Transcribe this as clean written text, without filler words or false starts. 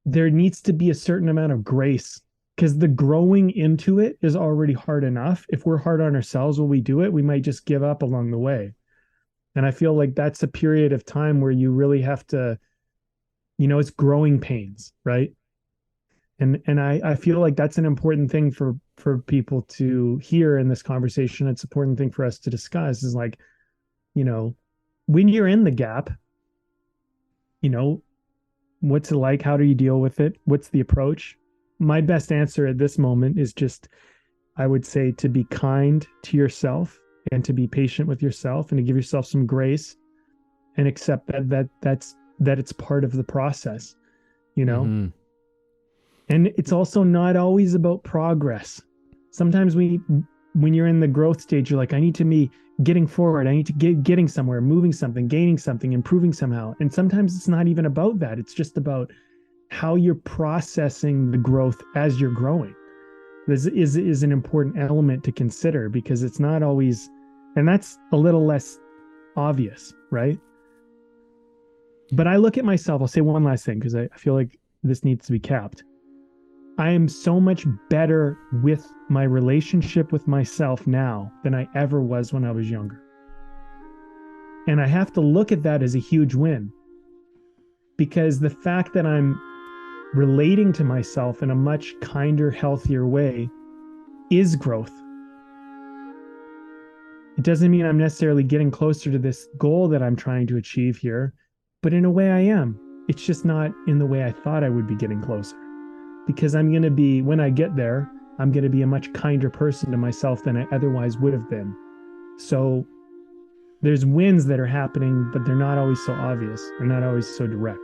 there needs to be a certain amount of grace because the growing into it is already hard enough. If we're hard on ourselves when we do it, we might just give up along the way. And I feel like that's a period of time where you really have to, it's growing pains, right? And I feel like that's an important thing for people to hear in this conversation. It's an important thing for us to discuss is like, you know, when you're in the gap, you know, what's it like? How do you deal with it? What's the approach? My best answer at this moment is just, I would say, to be kind to yourself and to be patient with yourself and to give yourself some grace and accept that it's part of the process, you know? Mm-hmm. And it's also not always about progress. Sometimes when you're in the growth stage, you're like, I need to be getting forward. I need to getting somewhere, moving something, gaining something, improving somehow. And sometimes it's not even about that. It's just about how you're processing the growth as you're growing. This is an important element to consider because it's not always, and that's a little less obvious, right? But I look at myself, I'll say one last thing because I feel like this needs to be capped. I am so much better with my relationship with myself now than I ever was when I was younger. And I have to look at that as a huge win because the fact that I'm relating to myself in a much kinder, healthier way is growth. It doesn't mean I'm necessarily getting closer to this goal that I'm trying to achieve here, but in a way I am. It's just not in the way I thought I would be getting closer. Because I'm going to be, when I get there, I'm going to be a much kinder person to myself than I otherwise would have been. So there's wins that are happening, but they're not always so obvious. They're not always so direct.